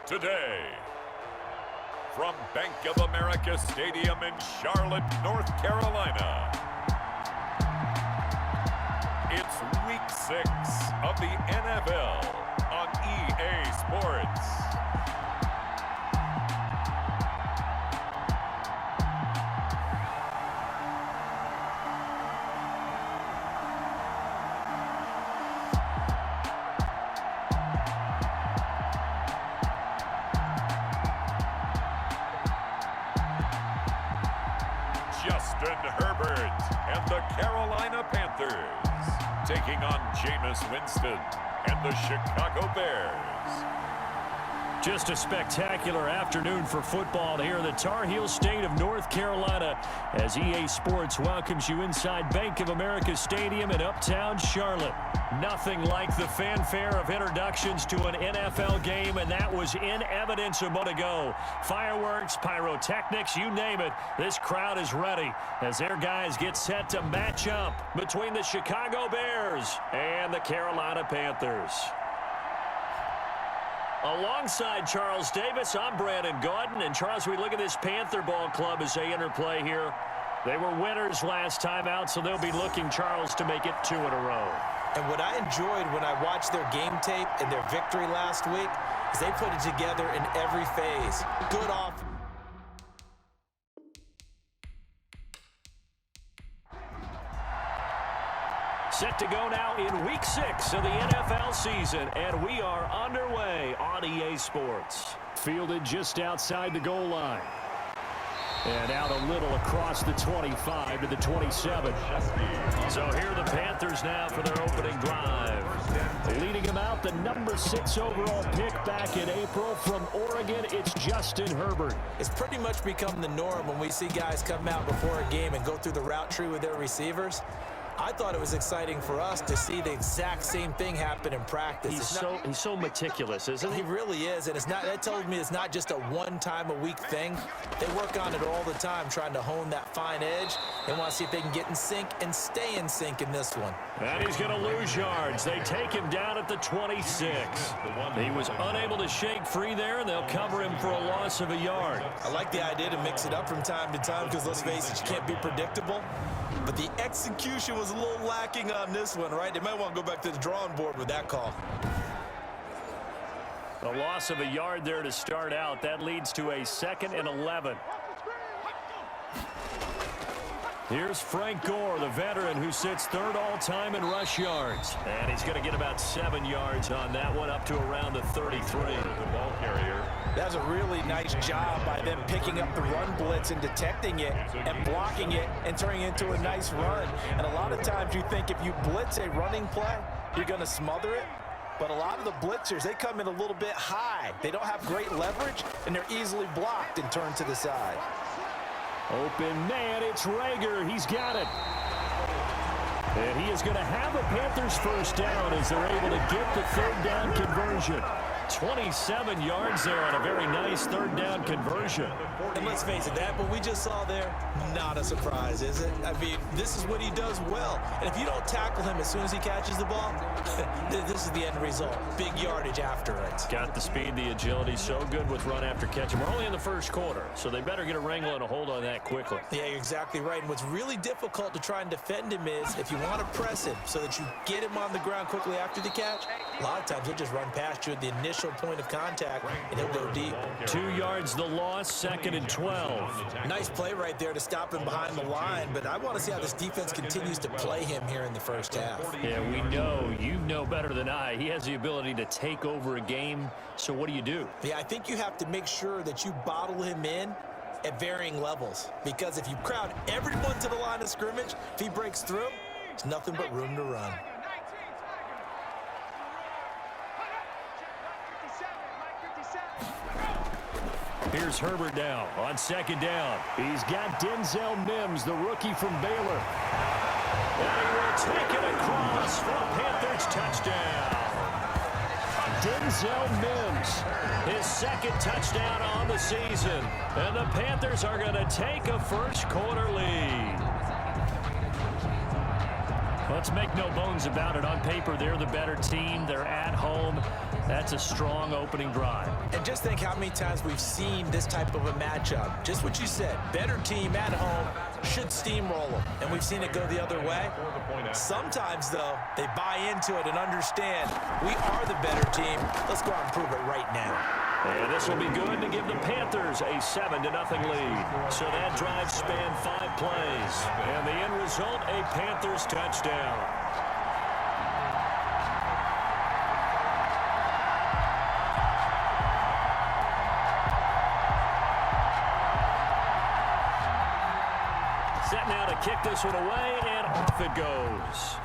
Today, from Bank of America Stadium in Charlotte, North Carolina, it's Week 6 of the NFL on EA Sports. Herbert and the Carolina Panthers taking on Jameis Winston and the Chicago Bears. Just a spectacular afternoon for football here in the Tar Heel state of North Carolina as EA Sports welcomes you inside Bank of America Stadium in uptown Charlotte. Nothing like the fanfare of introductions to an NFL game, and that was in evidence a moment ago. Fireworks, pyrotechnics, you name it, this crowd is ready as their guys get set to match up between the Chicago Bears and the Carolina Panthers. Alongside Charles Davis, I'm Brandon Gordon. And Charles, we look at this Panther ball club as they interplay here. They were winners last time out, so they'll be looking, Charles, to make it 2 in a row. And what I enjoyed when I watched their game tape and their victory last week is they put it together in every phase. Good off. Set to go now in Week 6 of the NFL season, and we are underway on EA Sports. Fielded just outside the goal line. And out a little across the 25 to the 27. So here are the Panthers now for their opening drive. Leading them out, the number 6 overall pick back in April from Oregon, it's Justin Herbert. It's pretty much become the norm when we see guys come out before a game and go through the route tree with their receivers. I thought it was exciting for us to see the exact same thing happen in practice. He's so meticulous, isn't he? He really is, and that tells me it's not just a one-time-a-week thing. They work on it all the time, trying to hone that fine edge. They want to see if they can get in sync and stay in sync in this one. And he's going to lose yards. They take him down at the 26. He was unable to shake free there, and they'll cover him for a loss of a yard. I like the idea to mix it up from time to time because, let's face it, you can't be predictable. But the execution was a little lacking on this one, right? They might want to go back to the drawing board with that call. A loss of a yard there to start out. That leads to a 2nd and 11. Here's Frank Gore, the veteran who sits 3rd all-time in rush yards. And he's going to get about 7 yards on that one, up to around the 33. The ball carrier. That's a really nice job by them picking up the run blitz and detecting it and blocking it and turning it into a nice run. And a lot of times you think if you blitz a running play, you're going to smother it. But a lot of the blitzers, they come in a little bit high. They don't have great leverage, and they're easily blocked and turned to the side. Open man, it's Rager. He's got it. And he is going to have a Panthers first down as they're able to get the 3rd down conversion. 27 yards there on a very nice 3rd down conversion. And let's face it, that what we just saw there, not a surprise, is it? I mean, this is what he does well. And if you don't tackle him as soon as he catches the ball, this is the end result. Big yardage after it. Got the speed, the agility, so good with run after catch. And we're only in the 1st quarter, so they better get a wrangle and a hold on that quickly. Yeah, you're exactly right. And what's really difficult to try and defend him is if you want to press him so that you get him on the ground quickly after the catch, a lot of times he'll just run past you at the initial point of contact, and he'll go deep. 2 yards the loss, 2nd and 12. Nice play right there to stop him behind the line, but I want to see how this defense continues to play him here in the 1st half. Yeah, we know, you know better than I, he has the ability to take over a game, so what do? Yeah, I think you have to make sure that you bottle him in at varying levels, because if you crowd everyone to the line of scrimmage, if he breaks through, it's nothing but room to run. Here's Herbert now on 2nd down. He's got Denzel Mims, the rookie from Baylor. And he will take it across for a Panthers touchdown. Denzel Mims, his 2nd touchdown on the season. And the Panthers are going to take a 1st quarter lead. Let's make no bones about it. On paper, they're the better team. They're at home. That's a strong opening drive. And just think how many times we've seen this type of a matchup. Just what you said, better team at home should steamroll them. And we've seen it go the other way. Sometimes, though, they buy into it and understand we are the better team. Let's go out and prove it right now. And this will be good to give the Panthers a 7-0 lead. So that drive spanned 5 plays. And the end result, a Panthers touchdown. Set now to kick this one away, and off it goes.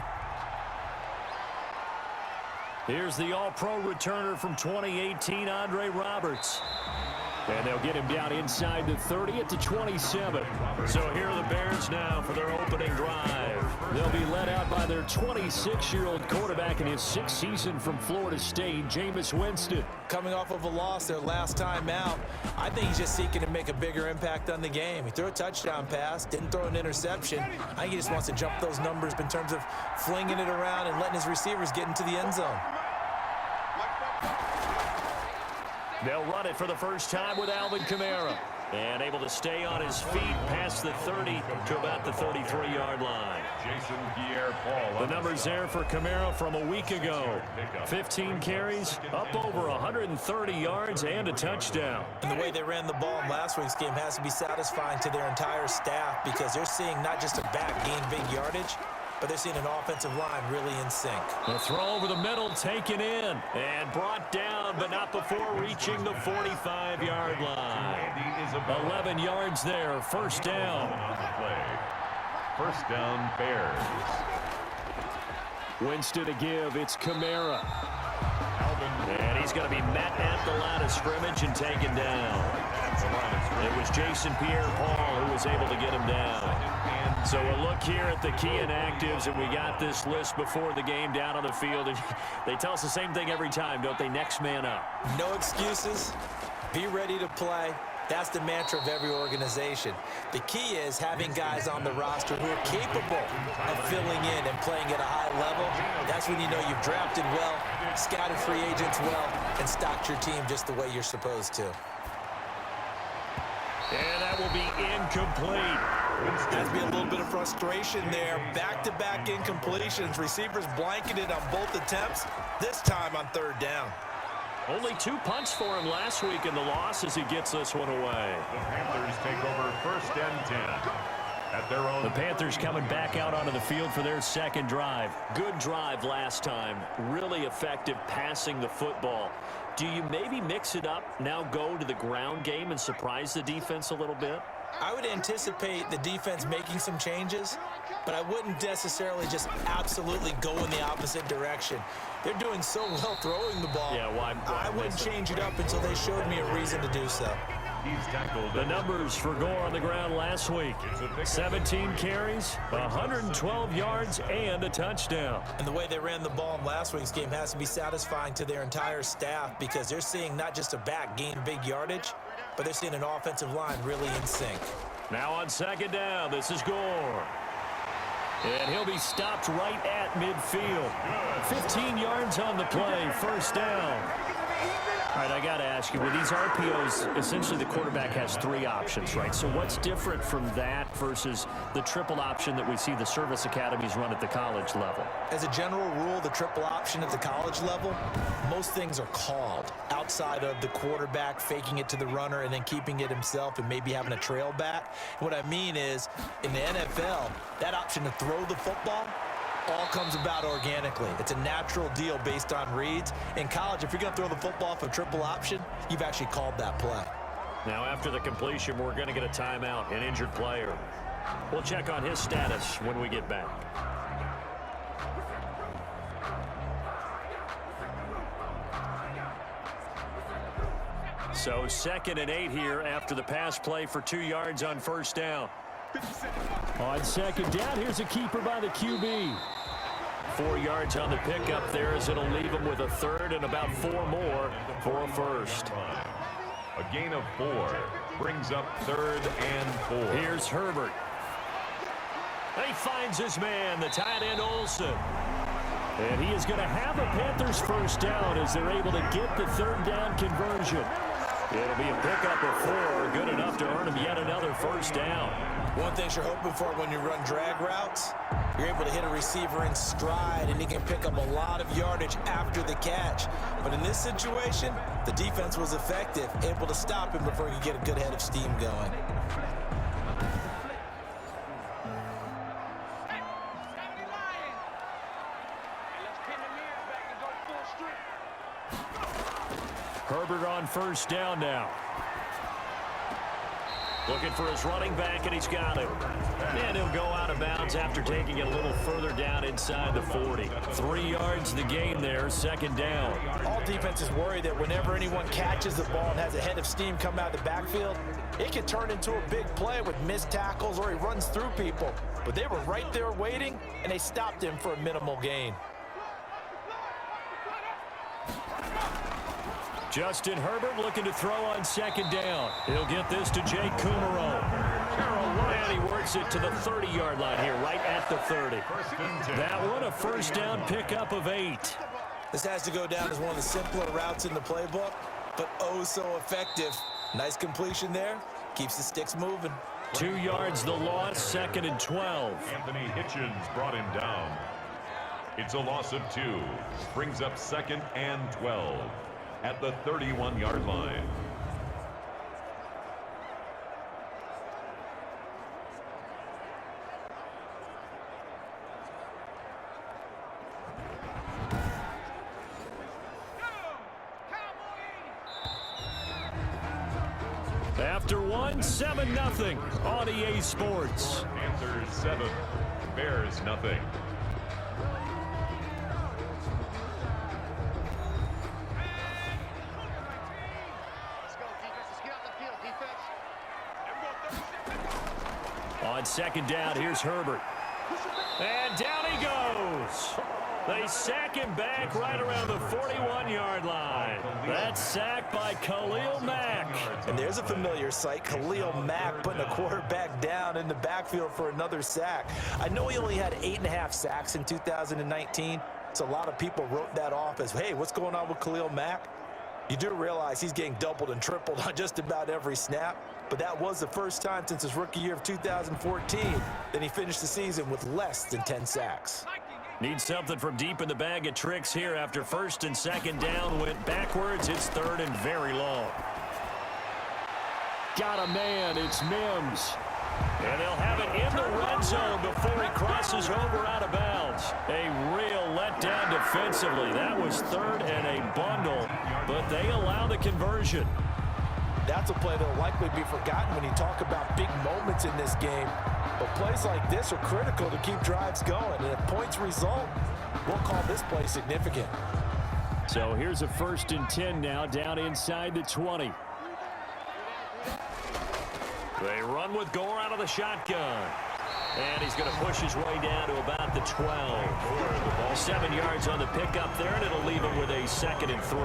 Here's the All-Pro returner from 2018, Andre Roberts. And they'll get him down inside the 30 at the 27. So here are the Bears now for their opening drive. They'll be led out by their 26-year-old quarterback in his 6th season from Florida State, Jameis Winston. Coming off of a loss their last time out, I think he's just seeking to make a bigger impact on the game. He threw a touchdown pass, didn't throw an interception. I think he just wants to jump those numbers in terms of flinging it around and letting his receivers get into the end zone. They'll run it for the first time with Alvin Kamara. And able to stay on his feet past the 30 to about the 33-yard line. Jason Pierre-Paul. The numbers there for Kamara from a week ago. 15 carries, up over 130 yards, and a touchdown. And the way they ran the ball in last week's game has to be satisfying to their entire staff because they're seeing not just a back gain big yardage, but they're seeing an offensive line really in sync. The throw over the middle, taken in, and brought down, but not before reaching the 45-yard line. 11 yards there, first down. First down, Bears. Winston to give, it's Kamara. And he's going to be met at the line of scrimmage and taken down. It was Jason Pierre-Paul who was able to get him down. So a look here at the key inactives, and we got this list before the game down on the field. And they tell us the same thing every time, don't they? Next man up. No excuses. Be ready to play. That's the mantra of every organization. The key is having guys on the roster who are capable of filling in and playing at a high level. That's when you know you've drafted well, scouted free agents well, and stocked your team just the way you're supposed to. And that will be incomplete. Has to be a little bit of frustration there. Back-to-back incompletions. Receivers blanketed on both attempts, this time on third down. Only 2 punts for him last week in the loss as he gets this one away. The Panthers take over first and 10 at their own. The Panthers coming back out onto the field for their second drive. Good drive last time. Really effective passing the football. Do you maybe mix it up, now go to the ground game and surprise the defense a little bit? I would anticipate the defense making some changes, but I wouldn't necessarily just absolutely go in the opposite direction. They're doing so well throwing the ball. Yeah, why I wouldn't change it up until they showed me a reason to do so. He's tackled. The numbers for Gore on the ground last week. 17 carries, 112 yards, and a touchdown. And the way they ran the ball in last week's game has to be satisfying to their entire staff because they're seeing not just a back gain big yardage, but they're seeing an offensive line really in sync. Now on second down, this is Gore. And he'll be stopped right at midfield. 15 yards on the play, first down. All right, I got to ask you, with these RPOs, essentially the quarterback has 3 options, right? So what's different from that versus the triple option that we see the service academies run at the college level? As a general rule, the triple option at the college level, most things are called outside of the quarterback faking it to the runner and then keeping it himself and maybe having a trail back. What I mean is, in the NFL, that option to throw the football all comes about organically. It's a natural deal based on reads. In college, if you're going to throw the football for triple option, you've actually called that play. Now after the completion, we're going to get a timeout, an injured player. We'll check on his status when we get back. So 2nd and 8 here after the pass play for 2 yards on first down. On second down, here's a keeper by the QB. 4 yards on the pickup there as it'll leave him with a third and about 4 more for a first. A gain of 4 brings up 3rd and 4. Here's Herbert. And he finds his man, the tight end Olsen. And he is going to have a Panthers first down as they're able to get the third down conversion. It'll be a pickup of 4, good enough to earn him yet another first down. One thing you're hoping for when you run drag routes, you're able to hit a receiver in stride, and he can pick up a lot of yardage after the catch. But in this situation, the defense was effective, able to stop him before he could get a good head of steam going. Herbert on first down now. Looking for his running back, and he's got him. And he'll go out of bounds after taking it a little further down inside the 40. 3 yards the gain there, second down. All defenses worry that whenever anyone catches the ball and has a head of steam come out of the backfield, it can turn into a big play with missed tackles or he runs through people. But they were right there waiting, and they stopped him for a minimal gain. Justin Herbert looking to throw on second down. He'll get this to Jake Kumaro. And he works it to the 30-yard line here, right at the 30. That one a first down pickup of 8. This has to go down as one of the simpler routes in the playbook, but oh so effective. Nice completion there. Keeps the sticks moving. 2 yards the loss, second and 12. Anthony Hitchens brought him down. It's a loss of 2. Brings up second and 12 at the 31-yard line. After one, 7-0 on EA Sports. Panthers 7, Bears nothing. On second down, here's Herbert. And down he goes. They sack him back right around the 41-yard line. That's sacked by Khalil Mack. And there's a familiar sight, Khalil Mack putting a quarterback down in the backfield for another sack. I know he only had 8.5 sacks in 2019, so a lot of people wrote that off as, hey, what's going on with Khalil Mack? You do realize he's getting doubled and tripled on just about every snap, but that was the first time since his rookie year of 2014 that he finished the season with less than 10 sacks. Needs something from deep in the bag of tricks here after first and second down went backwards. It's third and very long. Got a man, it's Mims. And they'll have it in the red zone before he crosses over out of bounds. A real letdown defensively. That was third and a bundle, but they allow the conversion. That's a play that will likely be forgotten when you talk about big moments in this game. But plays like this are critical to keep drives going. And if points result, we'll call this play significant. So here's a first and 10 now down inside the 20. They run with Gore out of the shotgun. And he's going to push his way down to about the 12. 7 yards on the pickup there, and it'll leave him with a second and 3.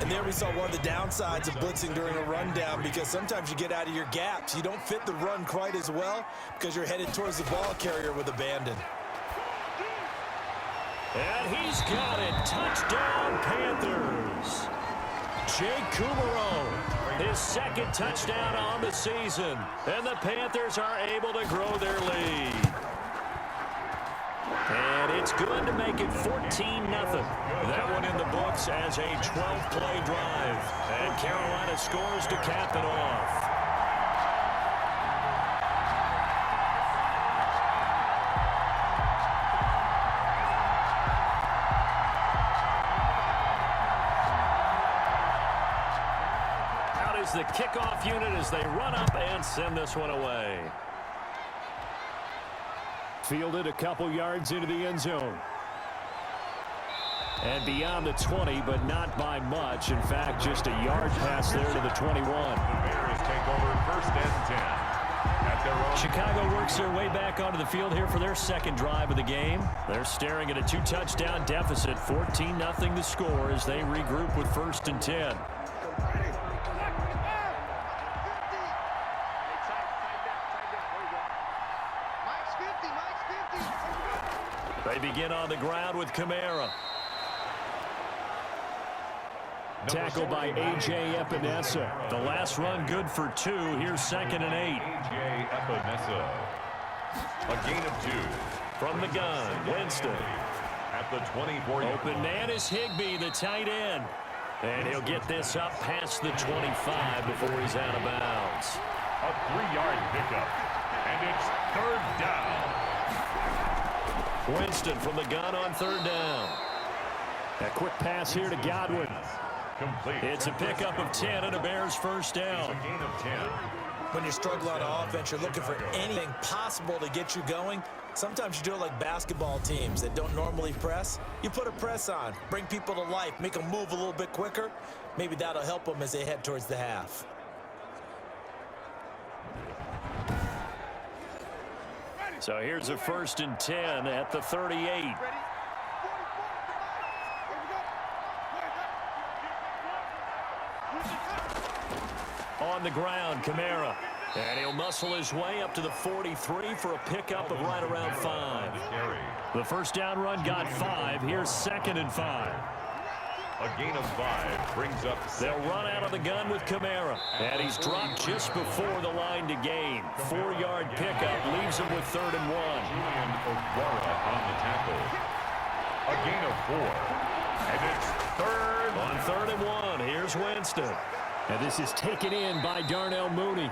And there we saw one of the downsides of blitzing during a rundown, because sometimes you get out of your gaps. You don't fit the run quite as well because you're headed towards the ball carrier with abandon. And he's got it. Touchdown, Panthers. Jake Kumaro, his second touchdown on the season. And the Panthers are able to grow their lead. And it's good to make it 14-0. That one in the books as a 12-play drive. And Carolina scores to cap it off. Out is the kickoff unit as they run up and send this one away. Fielded a couple yards into the end zone. And beyond the 20, but not by much. In fact, just a yard pass there to the 21. The Bears take over first and 10. At their own. Chicago works their way back onto the field here for their second drive of the game. They're staring at a 2-touchdown deficit. 14-0 the score as they regroup with first and 10. They begin on the ground with Kamara. Tackle by A.J. Epinesa. The last run good for 2. Here's 2nd and 8. A.J. Epinesa. A gain of 2. From the gun, Winston. At the 24. Open man is Higbee, the tight end. And he'll get this up past the 25 before he's out of bounds. A 3-yard pickup. And it's 3rd down. Winston from the gun on 3rd down. A quick pass here to Godwin. Complete. It's a pickup of 10 and a Bears first down. A gain of 10. When you're struggling on offense, you're looking for anything possible to get you going. Sometimes you do it like basketball teams that don't normally press. You put a press on, bring people to life, make them move a little bit quicker. Maybe that'll help them as they head towards the half. So here's a 1st and 10 at the 38. On the ground, Kamara. And he'll muscle his way up to the 43 for a pickup of right around 5. The first down run got 5. Here's 2nd and 5. A gain of 5 brings up. They'll run out of the gun with Kamara. And he's dropped just before the line to gain. 4-yard pickup leaves him with 3rd and 1. Julian Okwara on the tackle. A gain of 4. And it's 3rd. On 3rd and 1, here's Winston. And this is taken in by Darnell Mooney.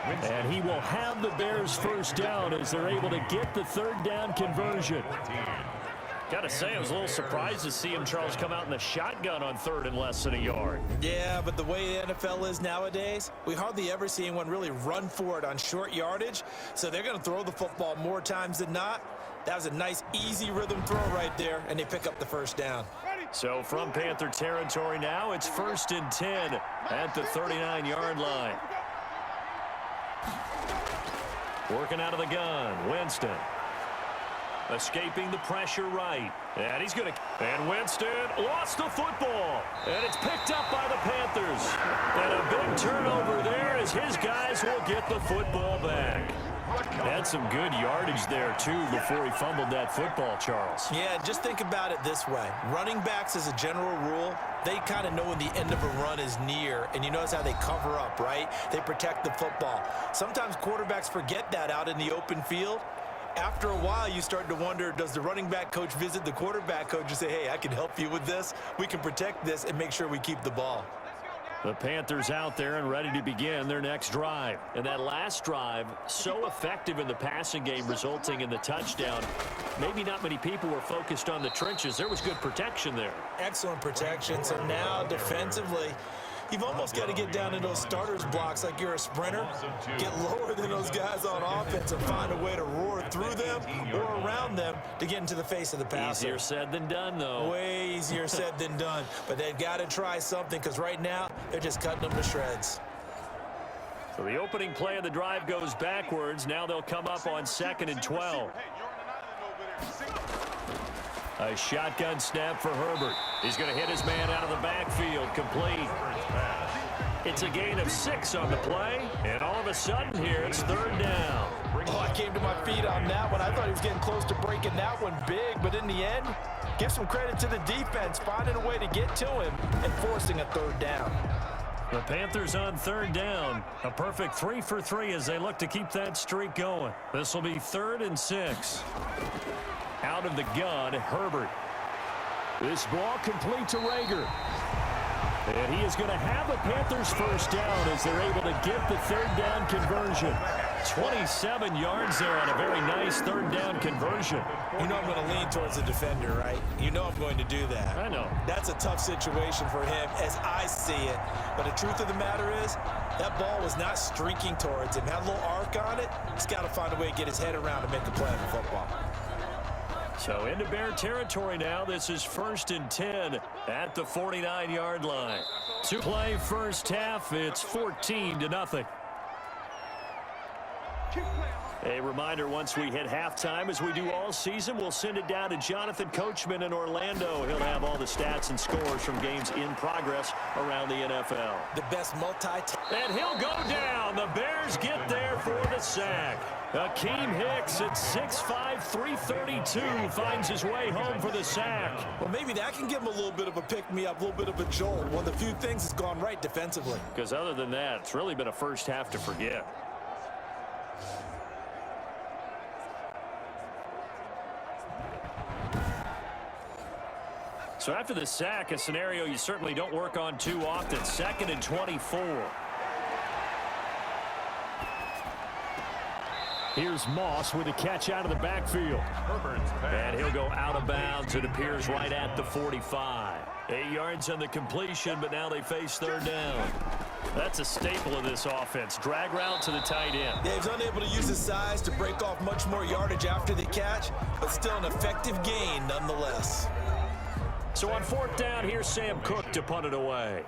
And he will have the Bears first down as they're able to get the 3rd down conversion. Got to say, I was a little surprised to see him, Charles, come out in the shotgun on 3rd and less than a yard. Yeah, but the way the NFL is nowadays, we hardly ever see anyone really run for it on short yardage. So they're going to throw the football more times than not. That was a nice, easy rhythm throw right there, and they pick up the first down. So from Panther territory now, it's 1st and 10 at the 39-yard line. Working out of the gun, Winston. Escaping the pressure right. And he's going to... And Winston lost the football. And it's picked up by the Panthers. And a big turnover there as his guys will get the football back. Had some good yardage there, too, before he fumbled that football, Charles. Yeah, just think about it this way. Running backs, as a general rule, they kind of know when the end of a run is near, and you notice how they cover up, right? They protect the football. Sometimes quarterbacks forget that out in the open field. After a while, you start to wonder, does the running back coach visit the quarterback coach and say, hey, I can help you with this. We can protect this and make sure we keep the ball. The Panthers out there and ready to begin their next drive. And that last drive, so effective in the passing game, resulting in the touchdown. Maybe not many people were focused on the trenches. There was good protection there. Excellent protection. So now defensively, you've almost got to get down in those starters blocks like you're a sprinter. Get lower than those guys on offense and find a way to roar through them or around them to get into the face of the passer. Easier said than done, though. Way easier said than done. But they've got to try something because right now they're just cutting them to shreds. So the opening play of the drive goes backwards. Now they'll come up on 2nd and 12. A shotgun snap for Herbert. He's going to hit his man out of the backfield. Complete. It's a gain of 6 on the play. And all of a sudden here, it's 3rd down. Oh, I came to my feet on that one. I thought he was getting close to breaking that one big. But in the end, give some credit to the defense, finding a way to get to him and forcing a 3rd down. The Panthers on 3rd down. A perfect 3 for 3 as they look to keep that streak going. This will be 3rd and 6. Out of the gun, Herbert. This ball complete to Rager. And he is going to have the Panthers first down as they're able to get the 3rd down conversion. 27 yards there on a very nice 3rd down conversion. You know I'm going to lean towards the defender, right? You know I'm going to do that. I know. That's a tough situation for him as I see it. But the truth of the matter is, that ball was not streaking towards him. Had a little arc on it. He's got to find a way to get his head around and make a play on the football. So into Bear territory now. This is 1st and 10 at the 49-yard line. To play first half, it's 14-0. A reminder, once we hit halftime, as we do all season, we'll send it down to Jonathan Coachman in Orlando. He'll have all the stats and scores from games in progress around the NFL. The best And he'll go down. The Bears get there for the sack. Akeem Hicks at 6'5", 332 finds his way home for the sack. Well, maybe that can give him a little bit of a pick-me-up, a little bit of a jolt. One of the few things that's gone right defensively. Because other than that, it's really been a first half to forget. So after the sack, a scenario you certainly don't work on too often. 2nd and 24. Here's Moss with a catch out of the backfield. And he'll go out of bounds. It appears right at the 45. 8 yards on the completion, but now they face 3rd down. That's a staple of this offense. Drag route to the tight end. Yeah, he's unable to use his size to break off much more yardage after the catch, but still an effective gain nonetheless. So on 4th down, here's Sam Cook to punt it away.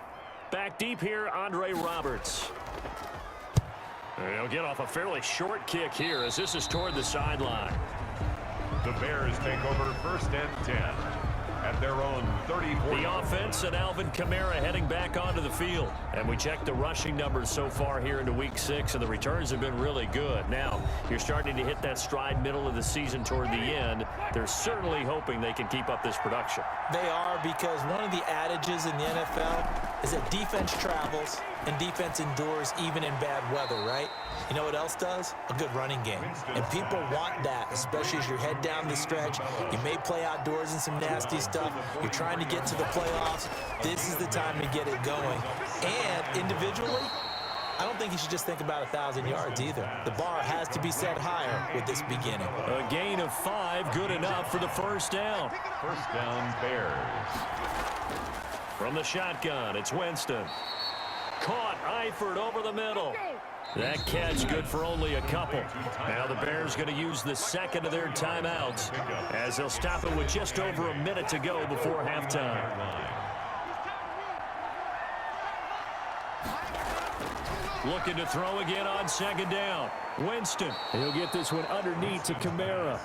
Back deep here, Andre Roberts. He'll get off a fairly short kick here as this is toward the sideline. The Bears take over 1st and 10 at their own 34. The offense and Alvin Kamara heading back onto the field. And we checked the rushing numbers so far here into week 6, and the returns have been really good. Now, you're starting to hit that stride middle of the season toward the end. They're certainly hoping they can keep up this production. They are, because one of the adages in the NFL is that defense travels and defense endures even in bad weather, right? You know what else does? A good running game. And people want that, especially as you head down the stretch. You may play outdoors in some nasty stuff. You're trying to get to the playoffs. This is the time to get it going. And individually, I don't think you should just think about 1,000 yards either. The bar has to be set higher with this beginning. A gain of 5, good enough for the 1st down. 1st down, Bears. From the shotgun, it's Winston. Caught, Eifert over the middle. That catch good for only a couple. Now the Bears going to use the 2nd of their timeouts as they'll stop it with just over a minute to go before halftime. Looking to throw again on 2nd down. Winston. He'll get this one underneath to Kamara.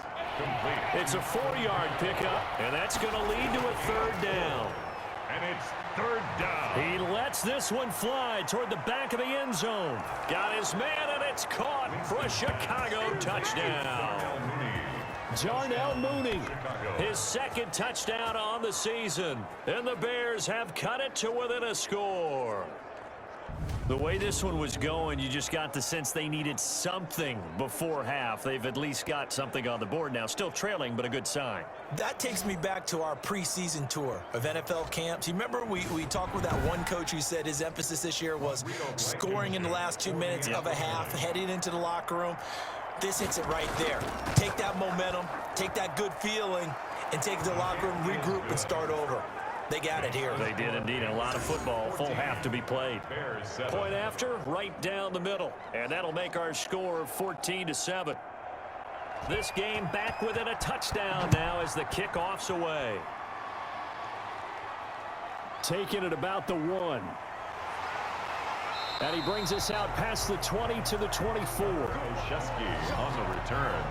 It's a 4-yard pickup, and that's going to lead to a 3rd down. And it's 3rd down. He lets this one fly toward the back of the end zone. Got his man, and it's caught for a Chicago touchdown. Darnell Mooney, his 2nd touchdown on the season. And the Bears have cut it to within a score. The way this one was going, you just got the sense they needed something before half. They've at least got something on the board now. Still trailing, but a good sign. That takes me back to our preseason tour of NFL camps. You remember we talked with that one coach who said his emphasis this year was scoring in the last 2 minutes of a half, heading into the locker room. This hits it right there. Take that momentum, take that good feeling, and take it to the locker room, regroup, and start over. They got it here. They did indeed. A lot of football, full half to be played. Point after, right down the middle. And that'll make our score 14-7. This game back within a touchdown now as the kickoff's away. Taking it about the 1. And he brings us out past the 20 to the 24. Olszewski on the return.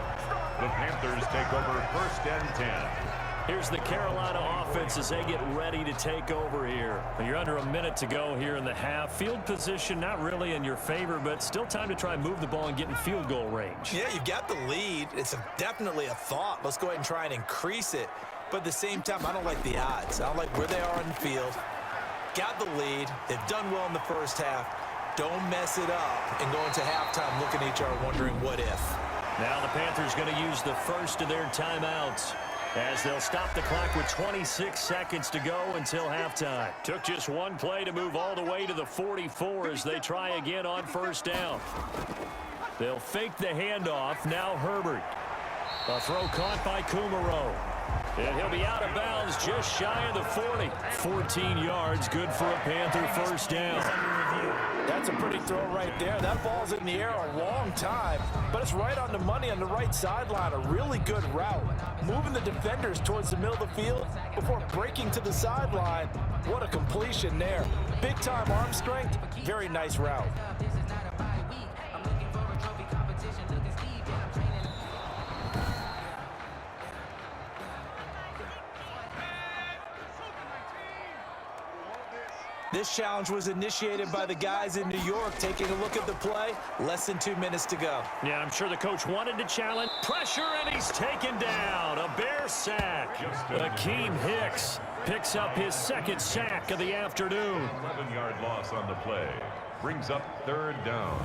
The Panthers take over 1st and 10. Here's the Carolina offense as they get ready to take over here. You're under a minute to go here in the half. Field position not really in your favor, but still time to try and move the ball and get in field goal range. Yeah, you've got the lead. It's definitely a thought. Let's go ahead and try and increase it. But at the same time, I don't like the odds. I don't like where they are on the field. Got the lead. They've done well in the first half. Don't mess it up and go into halftime looking at each other wondering what if. Now the Panthers going to use the 1st of their timeouts, as they'll stop the clock with 26 seconds to go until halftime. Took just one play to move all the way to the 44 as they try again on 1st down. They'll fake the handoff. Now Herbert. A throw caught by Kumaro. And he'll be out of bounds just shy of the 40. 14 yards, good for a Panther 1st down. That's a pretty throw right there. That ball's in the air a long time, but it's right on the money on the right sideline. A really good route. Moving the defenders towards the middle of the field before breaking to the sideline. What a completion there. Big-time arm strength. Very nice route. This challenge was initiated by the guys in New York. Taking a look at the play, less than 2 minutes to go. Yeah, I'm sure the coach wanted to challenge. Pressure, and he's taken down. A Bear sack. Akeem Hicks picks up his second sack of the afternoon. 11-yard loss on the play. Brings up 3rd down.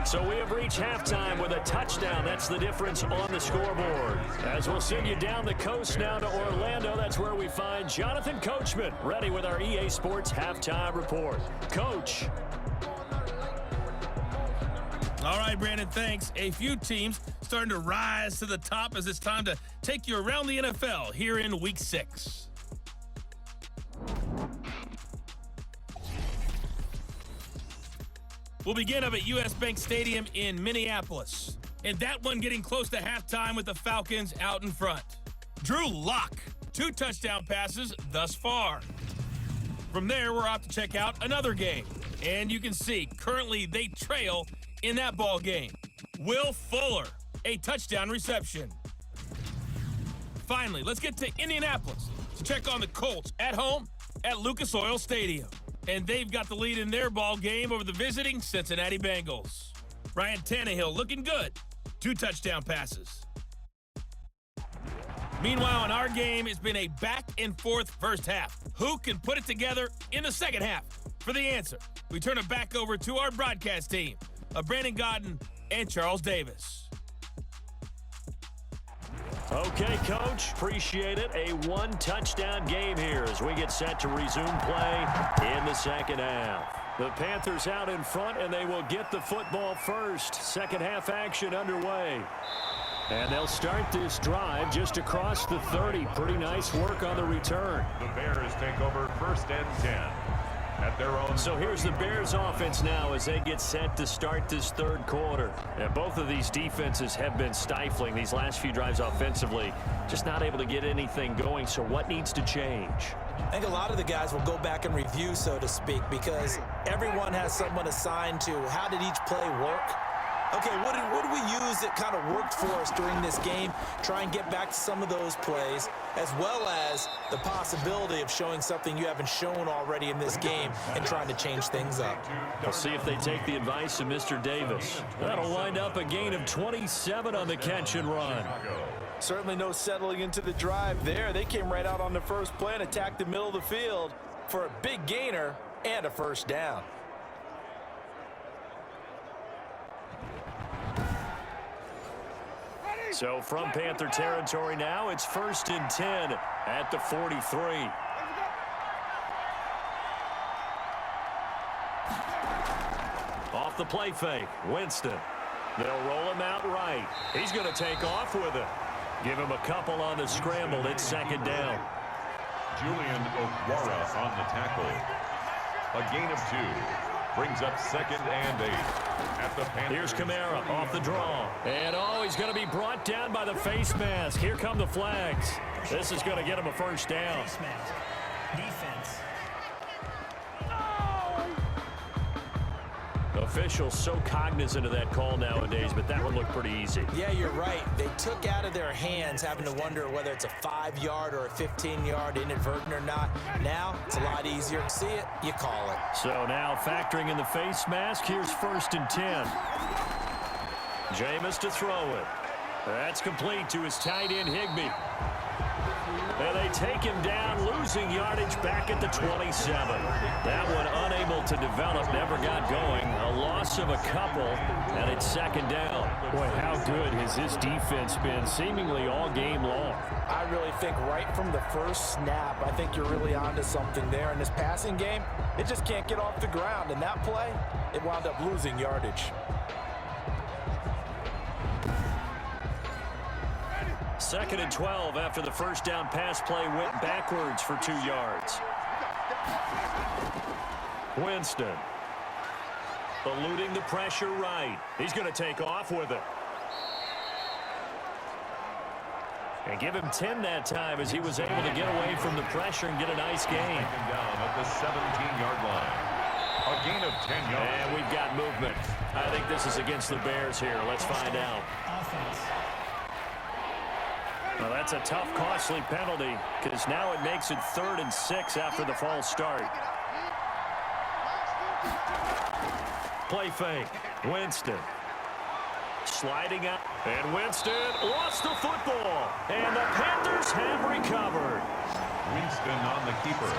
So we have reached halftime with a touchdown. That's the difference on the scoreboard. As we'll send you down the coast now to Orlando, that's where we find Jonathan Coachman, ready with our EA Sports Halftime Report. Coach. All right, Brandon, thanks. A few teams starting to rise to the top as it's time to take you around the NFL here in Week 6. We'll begin up at U.S. Bank Stadium in Minneapolis. And that one getting close to halftime with the Falcons out in front. Drew Lock, 2 touchdown passes thus far. From there, we're off to check out another game. And you can see, currently they trail in that ball game. Will Fuller, a touchdown reception. Finally, let's get to Indianapolis to check on the Colts at home at Lucas Oil Stadium. And they've got the lead in their ball game over the visiting Cincinnati Bengals. Ryan Tannehill looking good. 2 touchdown passes. Meanwhile, in our game, it's been a back-and-forth first half. Who can put it together in the second half? For the answer, we turn it back over to our broadcast team of Brandon Godden and Charles Davis. Okay, Coach, appreciate it. A 1-touchdown game here as we get set to resume play in the second half. The Panthers out in front, and they will get the football first. Second half action underway. And they'll start this drive just across the 30. Pretty nice work on the return. The Bears take over 1st and 10. At their own. So here's the Bears offense now as they get set to start this 3rd quarter. And both of these defenses have been stifling these last few drives offensively. Just not able to get anything going. So what needs to change? I think a lot of the guys will go back and review, so to speak, because everyone has someone assigned to how did each play work. Okay, what did we use that kind of worked for us during this game? Try and get back to some of those plays, as well as the possibility of showing something you haven't shown already in this game and trying to change things up. We'll see if they take the advice of Mr. Davis. That'll wind up a gain of 27 on the catch and run. Certainly no settling into the drive there. They came right out on the first play and attacked the middle of the field for a big gainer and a first down. So from Panther territory now, it's 1st and 10 at the 43. Off the play fake, Winston. They'll roll him out right. He's going to take off with it. Give him a couple on the scramble. It's 2nd down. Julian Okwara on the tackle. A gain of 2. Brings up 2nd and 8 at the Panthers. Here's Kamara off the draw. And he's going to be brought down by the face mask. Here come the flags. This is going to get him a first down. Face mask. Defense. Officials so cognizant of that call nowadays, but that one looked pretty easy. Yeah, you're right. They took out of their hands having to wonder whether it's a 5-yard or a 15-yard inadvertent or not. Now, it's a lot easier. See it, you call it. So now factoring in the face mask, here's 1st and 10. Jameis to throw it. That's complete to his tight end, Higbee. And they take him down, losing yardage back at the 27. That one unable to develop, never got going. A loss of a couple, and it's 2nd down. Boy, how good has this defense been seemingly all game long? I really think right from the first snap, I think you're really onto something there. In this passing game, it just can't get off the ground. And that play, it wound up losing yardage. 2nd and 12 after the first down pass play went backwards for 2 yards. Winston eluding the pressure right. He's going to take off with it. And give him 10 that time as he was able to get away from the pressure and get a nice gain. Down at the 17-yard line. A gain of 10 yards. And we've got movement. I think this is against the Bears here. Let's find out. Offense. Well, that's a tough, costly penalty because now it makes it 3rd and 6 after the false start. Play fake. Winston. Sliding out. And Winston lost the football. And the Panthers have recovered. Winston on the keeper.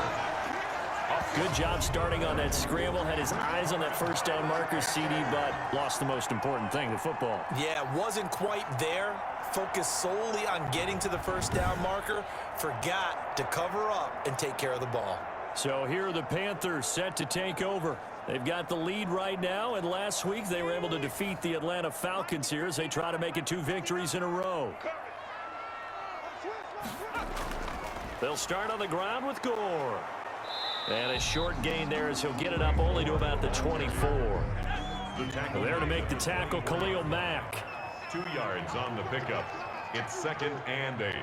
Good job starting on that scramble. Had his eyes on that first down marker, CD, but lost the most important thing, the football. Yeah, wasn't quite there. Focused solely on getting to the first down marker. Forgot to cover up and take care of the ball. So here are the Panthers set to take over. They've got the lead right now, and last week they were able to defeat the Atlanta Falcons here as they try to make it 2 victories in a row. They'll start on the ground with Gore. And a short gain there as he'll get it up only to about the 24. There to make the tackle, Khalil Mack. 2 yards on the pickup. It's 2nd and 8.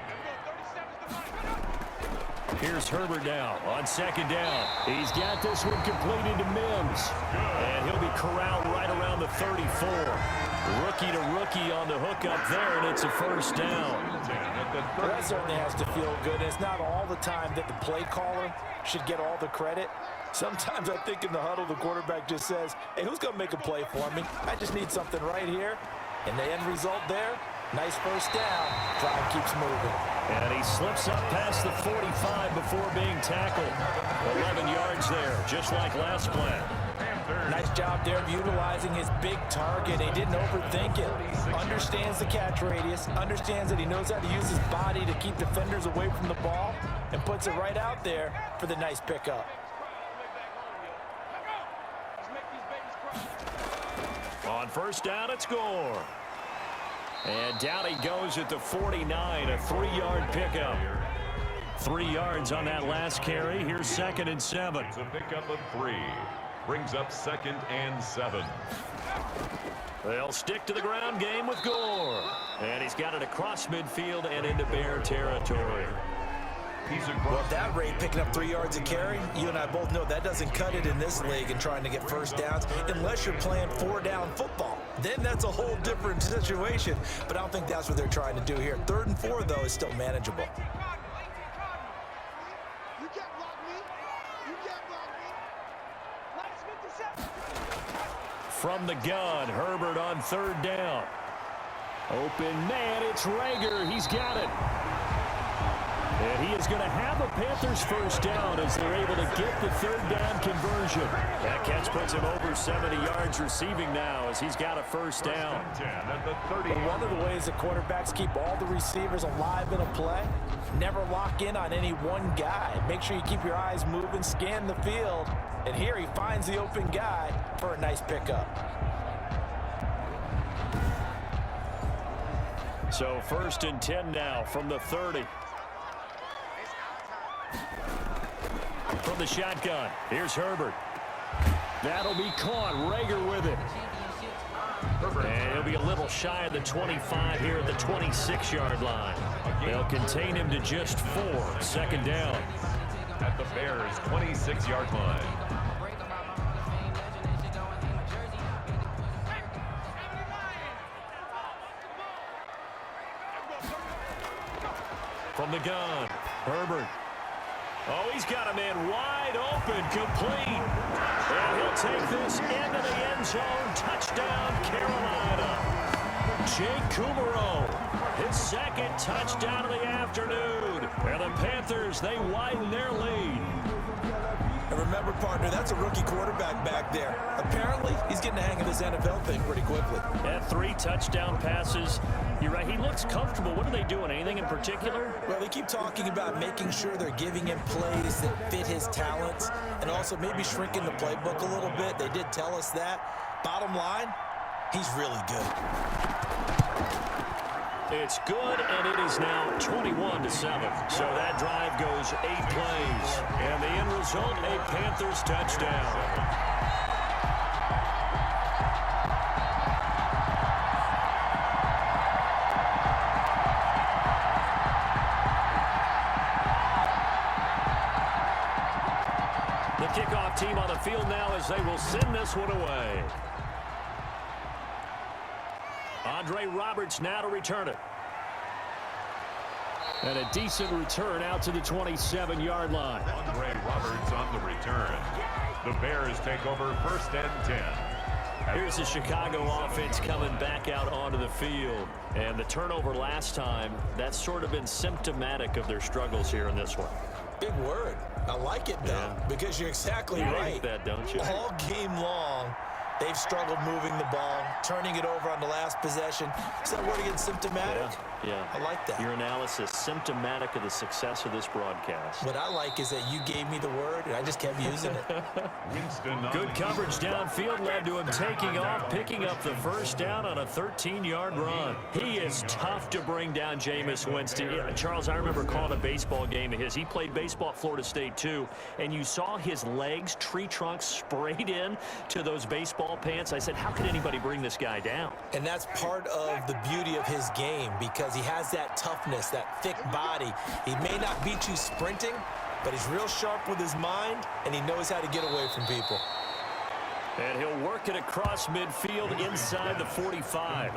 Here's Herbert now on 2nd down. He's got this one completed to Mims. And he'll be corralled right around the 34. Rookie to rookie on the hook up there, and it's a first down. Well, that certainly has to feel good. It's not all the time that the play caller should get all the credit. Sometimes I think in the huddle, the quarterback just says, hey, who's going to make a play for me? I just need something right here. And the end result there, nice first down. Drive keeps moving. And he slips up past the 45 before being tackled. 11 yards there, just like last play. Nice job there of utilizing his big target. He didn't overthink it. Understands the catch radius. Understands that he knows how to use his body to keep defenders away from the ball. And puts it right out there for the nice pickup. On first down, it's Gore. And down he goes at the 49, a 3-yard pickup. 3 yards on that last carry. Here's 2nd and 7. It's a pickup of 3. Brings up 2nd and 7. They'll stick to the ground game with Gore. And he's got it across midfield and into Bear territory. Well, at that rate, picking up 3 yards a carry, you and I both know that doesn't cut it in this league and trying to get first downs unless you're playing 4-down football. Then that's a whole different situation. But I don't think that's what they're trying to do here. 3rd and 4, though, is still manageable. From the gun, Herbert on 3rd down. Open man, it's Rager. He's got it. And he is going to have a Panthers first down as they're able to get the 3rd down conversion. That catch puts him over 70 yards receiving now as he's got a first down. One of the ways that quarterbacks keep all the receivers alive in a play, never lock in on any one guy. Make sure you keep your eyes moving, scan the field. And here he finds the open guy for a nice pickup. So 1st and 10 now from the 30. From the shotgun, here's Herbert. That'll be caught. Rager with it. And he'll be a little shy of the 25 here at the 26-yard line. They'll contain him to just 4. 2nd down. At the Bears' 26-yard line. From the gun, Herbert. Oh, he's got a man wide open, complete. And he'll take this into the end zone. Touchdown, Carolina. Jake Kumaro, his 2nd touchdown of the afternoon. And the Panthers, they widen their lead. And remember, partner, that's a rookie quarterback back there. Apparently, he's getting the hang of this NFL thing pretty quickly. And 3 touchdown passes. You're right, he looks comfortable. What are they doing? Anything in particular? Well, they keep talking about making sure they're giving him plays that fit his talents and also maybe shrinking the playbook a little bit. They did tell us that. Bottom line, he's really good. It's good, and it is now 21-7. So that drive goes 8 plays. And the end result, a Panthers touchdown. kickoff team on the field now as they will send this one away. Andre Roberts now to return it. And a decent return out to the 27-yard line. Andre Roberts on the return. The Bears take over 1st and 10. Here's the Chicago offense coming back out onto the field. And the turnover last time, that's sort of been symptomatic of their struggles here in this one. Big word. I like it, though, because you're exactly right. Like that, don't you? All game long, they've struggled moving the ball, turning it over on the last possession. Is that word again, symptomatic? Yeah. I like that. Your analysis, symptomatic of the success of this broadcast. What I like is that you gave me the word, and I just kept using it. Good coverage downfield led to him taking off, picking up the first down on a 13-yard run. He is tough to bring down, Jameis Winston. Charles, I remember calling a baseball game of his. He played baseball at Florida State, too, and you saw his legs, tree trunks sprayed in to those baseball pants. I said, how could anybody bring this guy down? And that's part of the beauty of his game, because he has that toughness, that thick body. He may not beat you sprinting, but he's real sharp with his mind, and he knows how to get away from people. And he'll work it across midfield inside the 45.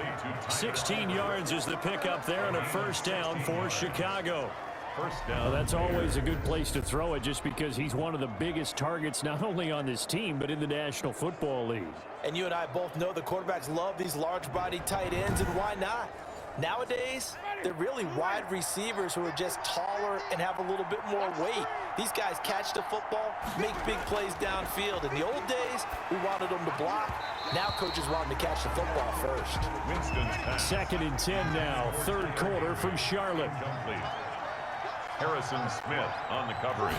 16 yards is the pickup there, and a first down for Chicago. First down. Well, that's always a good place to throw it, just because he's one of the biggest targets not only on this team but in the National Football League. And you and I both know the quarterbacks love these large-body tight ends, and why not? Nowadays, they're really wide receivers who are just taller and have a little bit more weight. These guys catch the football, make big plays downfield. In the old days, we wanted them to block. Now coaches want them to catch the football first. Second and 10 now, third quarter from Charlotte. Harrison Smith on the coverage.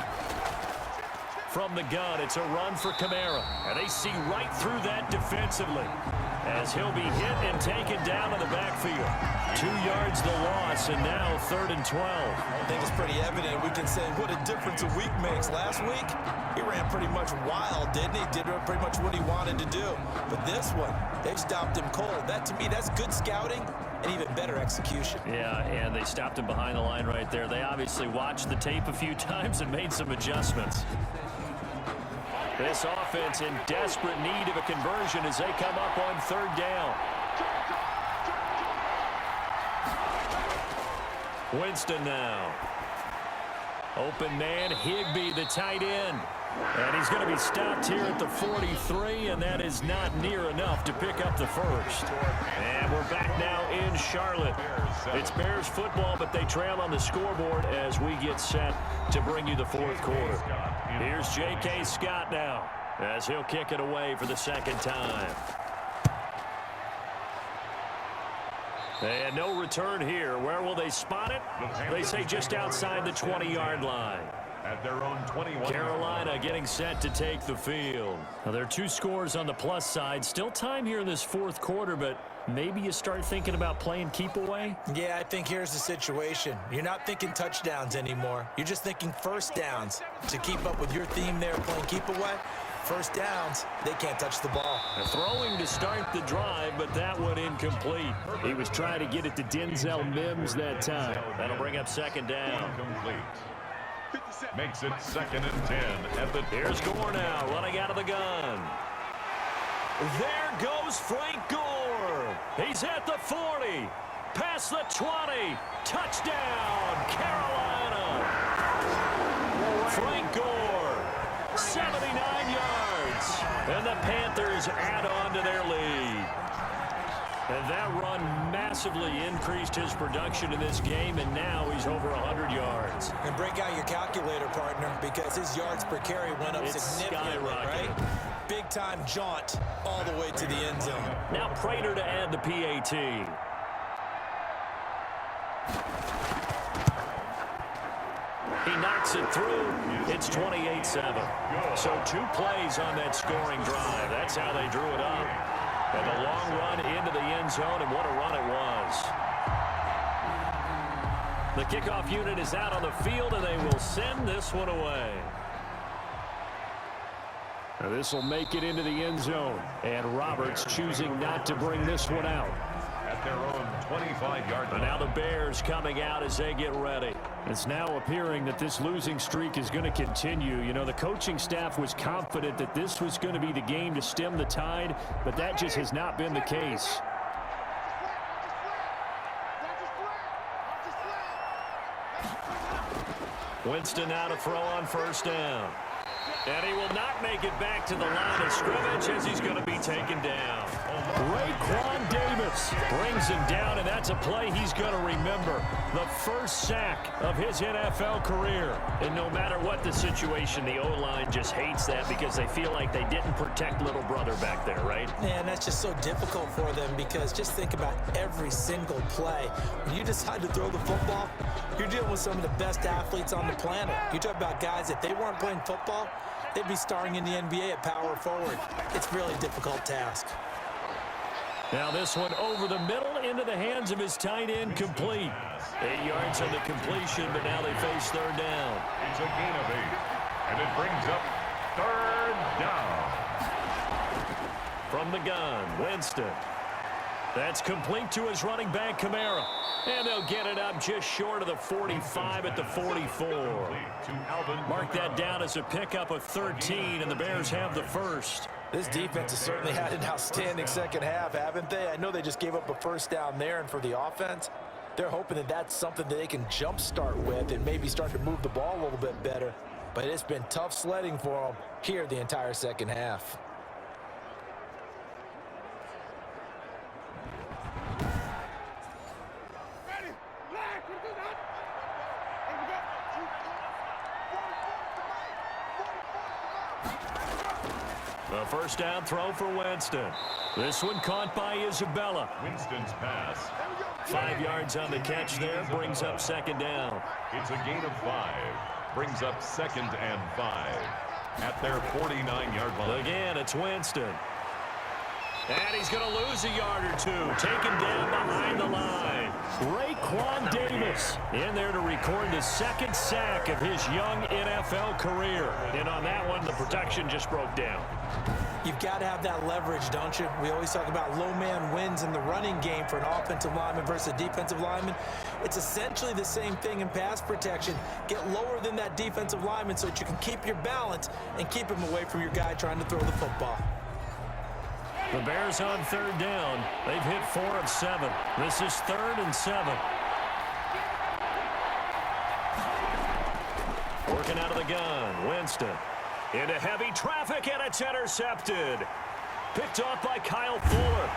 From the gun, it's a run for Kamara. And they see right through that defensively as he'll be hit and taken down in the backfield. 2 yards the loss, and now 3rd and 12. I think it's pretty evident. We can say what a difference a week makes. Last week, he ran pretty much wild, didn't he? Did pretty much what he wanted to do. But this one, they've stopped him cold. That, to me, that's good scouting and even better execution. Yeah, and they stopped him behind the line right there. They obviously watched the tape a few times and made some adjustments. This offense in desperate need of a conversion as they come up on 3rd down. Winston now. Open man, Higbee, the tight end. And he's going to be stopped here at the 43, and that is not near enough to pick up the first. And we're back now in Charlotte. It's Bears football, but they trail on the scoreboard as we get set to bring you the 4th quarter. Here's J.K. Scott now as he'll kick it away for the 2nd time. And no return here. Where will they spot it? They say just outside the 20-yard line. At their own 21. Carolina getting set to take the field. Now, there are 2 scores on the plus side. Still time here in this 4th quarter, but maybe you start thinking about playing keep away? Yeah, I think here's the situation. You're not thinking touchdowns anymore. You're just thinking first downs. To keep up with your theme there, playing keep away, first downs, they can't touch the ball. Throwing to start the drive, but that one incomplete. He was trying to get it to Denzel Mims that time. That'll bring up 2nd down. Incomplete. Makes it 2nd and 10 at the. Here's Gore now, running out of the gun. There goes Frank Gore. He's at the 40, past the 20. Touchdown, Carolina. Frank Gore, 79 yards. And the Panthers add on to their lead. And that run massively increased his production in this game, and now he's over 100 yards. And break out your calculator, partner, because his yards per carry went up significantly, right? Big-time jaunt all the way to the end zone. Now Prater to add the PAT. He knocks it through. It's 28-7. So 2 plays on that scoring drive. That's how they drew it up. And a long run into the end zone, and what a run it was. The kickoff unit is out on the field, and they will send this one away. Now this will make it into the end zone. And Roberts choosing not to bring this one out. At their own 25-yard And line. now the Bears coming out as they get ready. It's now appearing that this losing streak is going to continue. You know, the coaching staff was confident that this was going to be the game to stem the tide, but that just has not been the case. Winston now to throw on first down. And he will not make it back to the line of scrimmage as he's going to be taken down. Raekwon Davis brings him down, and that's a play he's going to remember. The first sack of his NFL career. And no matter what the situation, the O-line just hates that because they feel like they didn't protect little brother back there, right? Man, that's just so difficult for them because just think about every single play. When you decide to throw the football, you're dealing with some of the best athletes on the planet. You talk about guys, if they weren't playing football, they'd be starring in the NBA at power forward. It's a really difficult task. Now this one over the middle into the hands of his tight end, complete. 8 yards on the completion, but now they face third down. It's a gain of 8, and it brings up third down. From the gun, Winston. That's complete to his running back, Kamara. And they'll get it up just short of the 45 at the 44. Mark that down as a pickup of 13, and the Bears have the first. This defense has certainly had an outstanding second half, haven't they? I know they just gave up a first down there, and for the offense, they're hoping that that's something that they can jumpstart with and maybe start to move the ball a little bit better. But it's been tough sledding for them here the entire second half. A first down throw for Winston. This one caught by Isabella. Winston's pass. 5 yards on the catch there, brings up second down. It's a gain of 5. Brings up 2nd and 5 at their 49-yard line. Again, it's Winston. And he's going to lose a yard or two. Taken down behind the line. Raekwon Davis in there to record the second sack of his young NFL career. And on that one, the protection just broke down. You've got to have that leverage, don't you? We always talk about low man wins in the running game for an offensive lineman versus a defensive lineman. It's essentially the same thing in pass protection. Get lower than that defensive lineman so that you can keep your balance and keep him away from your guy trying to throw the football. The Bears on third down. They've hit 4 of 7. This is 3rd and 7. Working out of the gun, Winston. Into heavy traffic, and it's intercepted. Picked off by Kyle Fuller.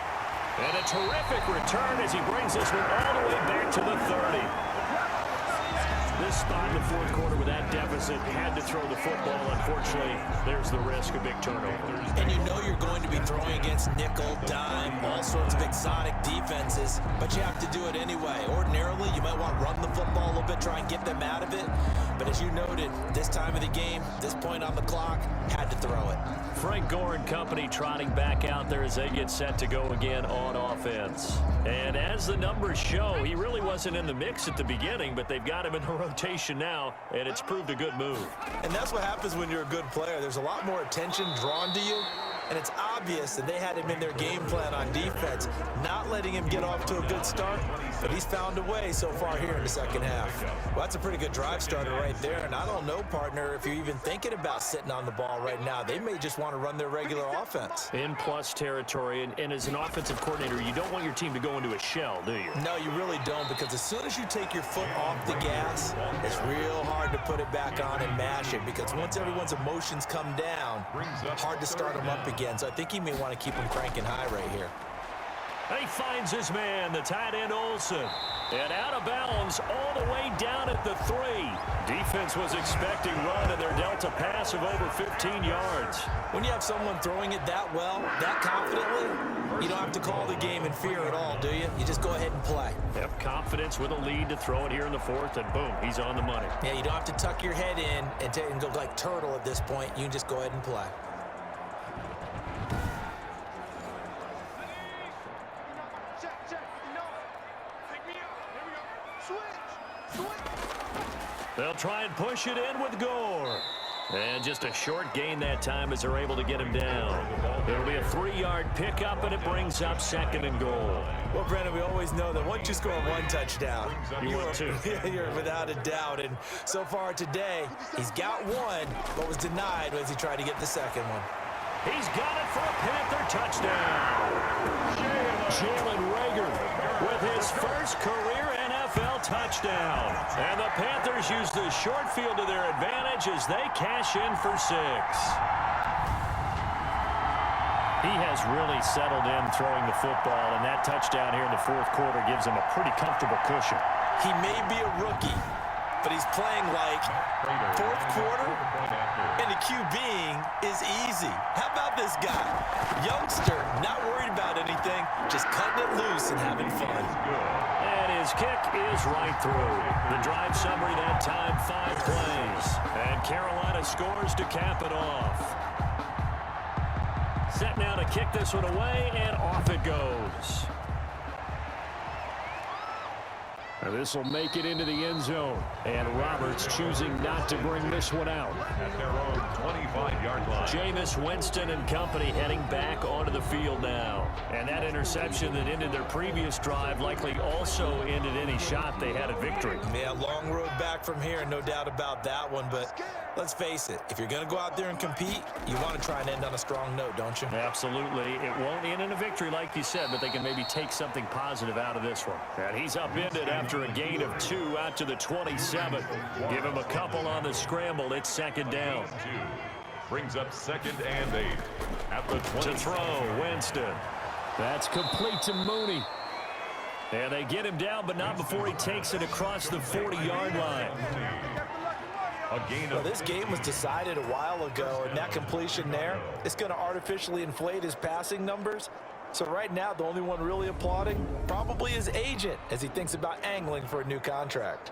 And a terrific return as he brings this one all the way back to the 30. This spot in the fourth quarter with that deficit had to throw the football. Unfortunately, there's the risk of big turnovers. And you know you're going to be throwing against nickel, dime, all sorts of exotic defenses, but you have to do it anyway. Ordinarily, you might want to run the football a little bit, try and get them out of it. But as you noted, this time of the game, this point on the clock, had to throw it. Frank Gore and company trotting back out there as they get set to go again on offense. And as the numbers show, he really wasn't in the mix at the beginning, but they've got him in the rotation now, and it's proved a good move. And that's what happens when you're a good player. There's a lot more attention drawn to you, and it's obvious that they had him in their game plan on defense, not letting him get off to a good start, but he's found a way so far here in the second half. Well, that's a pretty good drive starter right there, and I don't know, partner, if you're even thinking about sitting on the ball right now. They may just want to run their regular offense. In plus territory, and as an offensive coordinator, you don't want your team to go into a shell, do you? No, you really don't, because as soon as you take your foot off the gas, it's real hard to put it back on and mash it, because once everyone's emotions come down, hard to start them up again. So I think he may want to keep him cranking high right here. He finds his man, the tight end Olsen. And out of bounds all the way down at the 3. Defense was expecting run, and they're dealt a pass of over 15 yards. When you have someone throwing it that well, that confidently, you don't have to call the game in fear at all, do you? You just go ahead and play. Yep, confidence with a lead to throw it here in the 4th, and boom, he's on the money. Yeah, you don't have to tuck your head in and go like turtle at this point. You can just go ahead and play. They'll try and push it in with Gore. And just a short gain that time as they're able to get him down. It'll be a 3-yard pickup, and it brings up 2nd and goal. Well, Brandon, we always know that once you score 1 touchdown, You are too. You're without a doubt. And so far today, he's got 1, but was denied as he tried to get the 2nd one. He's got it for a Panther touchdown. Jalen Reagor with his first career NFL touchdown. And the Panthers use the short field to their advantage as they cash in for 6. He has really settled in throwing the football, and that touchdown here in the 4th quarter gives him a pretty comfortable cushion. He may be a rookie, but he's playing like 4th quarter, and the QBing is easy. How about this guy? Youngster, not worried about anything, just cutting it loose and having fun. And his kick is right through. The drive summary that time, 5 plays. And Carolina scores to cap it off. Set now to kick this one away, and off it goes. Now this will make it into the end zone. And Roberts choosing not to bring this one out. At their own 25-yard line. Jameis Winston and company heading back onto the field now. And that interception that ended their previous drive likely also ended any shot they had at victory. Yeah, long road back from here, no doubt about that one. But let's face it, if you're going to go out there and compete, you want to try and end on a strong note, don't you? Absolutely. It won't end in a victory like you said, but they can maybe take something positive out of this one. And he's upended after a gain of 2 out to the 27. Give him a couple on the scramble. It's 2nd down. Brings up 2nd and 8 at the 20. To throw, Winston. That's complete to Mooney. And they get him down, but not before he takes it across the 40-yard line. A gain Well, of this game was decided a while ago, and that completion there, it's going to artificially inflate his passing numbers. So right now, the only one really applauding probably his agent as he thinks about angling for a new contract.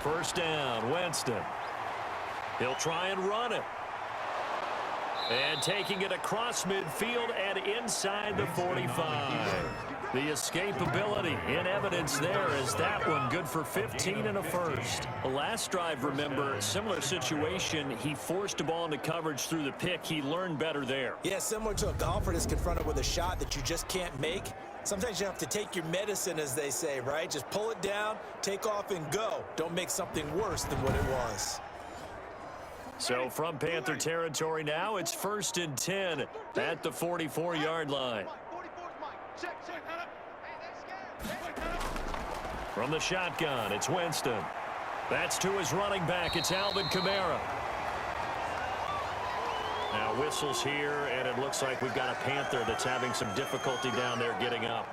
First down, Winston. He'll try and run it. And taking it across midfield and inside the 45. The escapability in evidence there as that one good for 15 and a first. The last drive, remember, similar situation. He forced the ball into coverage through the pick. He learned better there. Yeah, similar to a golfer that's confronted with a shot that you just can't make. Sometimes you have to take your medicine, as they say, right? Just pull it down, take off, and go. Don't make something worse than what it was. So from Panther territory now, it's 1st and 10 at the 44-yard line. From the shotgun, it's Winston. That's to his running back. It's Alvin Kamara. Now whistles here, and it looks like we've got a Panther that's having some difficulty down there getting up.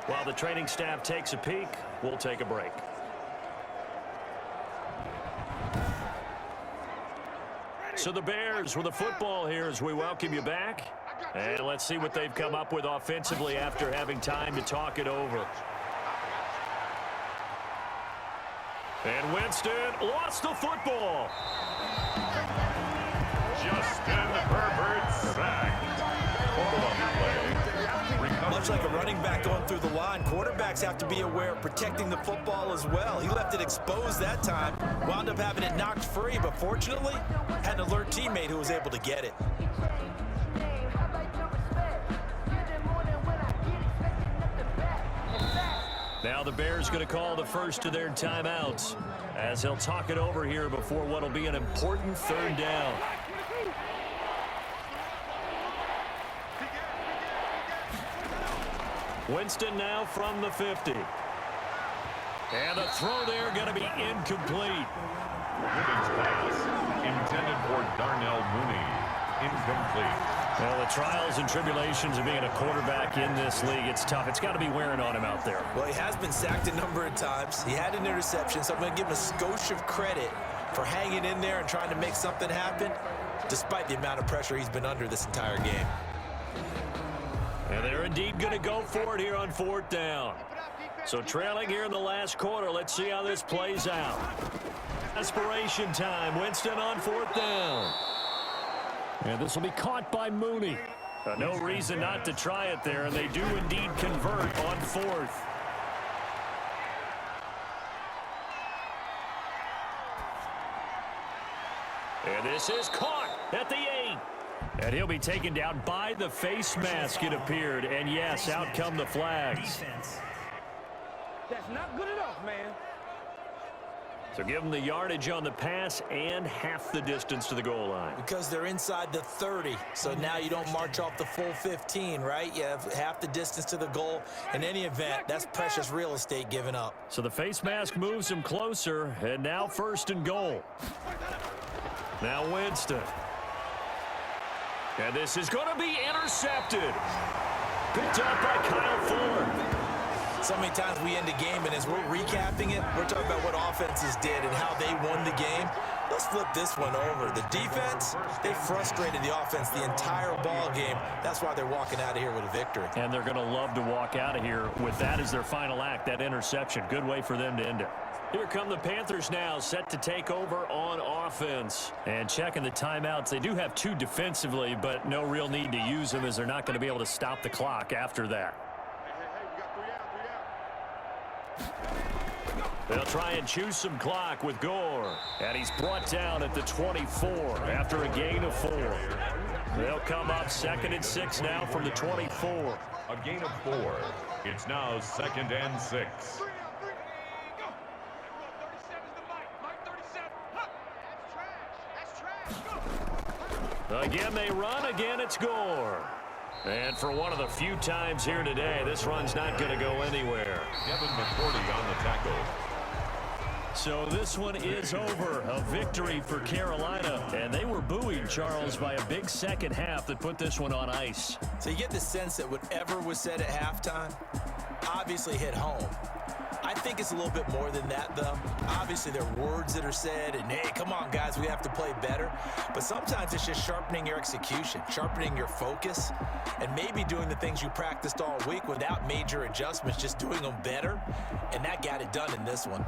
While the training staff takes a peek, we'll take a break. So the Bears with the football here as we welcome you back. And let's see what they've come up with offensively after having time to talk it over. And Winston lost the football. Justin Herbert's back. Much like a running back going through the line, quarterbacks have to be aware of protecting the football as well. He left it exposed that time, wound up having it knocked free, but fortunately, had an alert teammate who was able to get it. Now the Bears going to call the first of their timeouts as they'll talk it over here before what will be an important 3rd down. Winston now from the 50. And the throw there going to be incomplete. Mooney's pass intended for Darnell Mooney. Incomplete. Well, the trials and tribulations of being a quarterback in this league, it's tough. It's got to be wearing on him out there. Well, he has been sacked a number of times. He had an interception, so I'm going to give him a skosh of credit for hanging in there and trying to make something happen, despite the amount of pressure he's been under this entire game. And they're indeed going to go for it here on 4th down. So trailing here in the last quarter, let's see how this plays out. Desperation time. Winston on 4th down. And this will be caught by Mooney. No reason not to try it there, and they do indeed convert on fourth. And this is caught at the 8. And he'll be taken down by the face mask, it appeared. And yes, out come the flags. That's not good enough, man. So give them the yardage on the pass and half the distance to the goal line. Because they're inside the 30, so now you don't march off the full 15, right? You have half the distance to the goal. In any event, that's precious real estate given up. So the face mask moves him closer, and now first and goal. Now Winston. And this is going to be intercepted. Picked up by Kyle Fuller. So many times we end a game, and as we're recapping it, we're talking about what offenses did and how they won the game. Let's flip this one over. The defense, they frustrated the offense the entire ball game. That's why they're walking out of here with a victory. And they're going to love to walk out of here with that as their final act, that interception. Good way for them to end it. Here come the Panthers now, set to take over on offense. And checking the timeouts. They do have 2 defensively, but no real need to use them as they're not going to be able to stop the clock after that. They'll try and choose some clock with Gore. And he's brought down at the 24 after a gain of 4. They'll come up 2nd and 6 now from the 24. A gain of 4. It's now 2nd and 6. Again they run, again it's Gore. And for one of the few times here today, this run's not going to go anywhere. Devin McCourty on the tackle. So this one is over. A victory for Carolina. And they were buoyed, Charles, by a big second half that put this one on ice. So you get the sense that whatever was said at halftime obviously hit home. I think it's a little bit more than that, though. Obviously, there are words that are said, and, hey, come on, guys, we have to play better. But sometimes it's just sharpening your execution, sharpening your focus, and maybe doing the things you practiced all week without major adjustments, just doing them better, and that got it done in this one.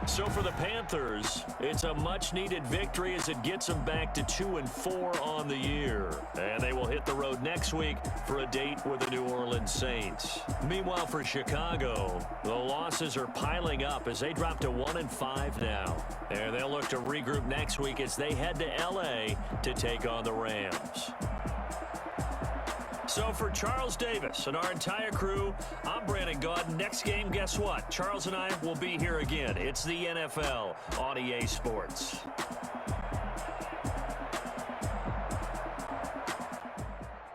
So for the Panthers, it's a much-needed victory as it gets them back to 2-4 on the year. And they will hit the road next week for a date with the New Orleans Saints. Meanwhile, for Chicago, the losses are piling up as they drop to 1-5 now. And they'll look to regroup next week as they head to L.A. to take on the Rams. So for Charles Davis and our entire crew, I'm Brandon Gaudin. Next game, guess what? Charles and I will be here again. It's the NFL on EA Sports.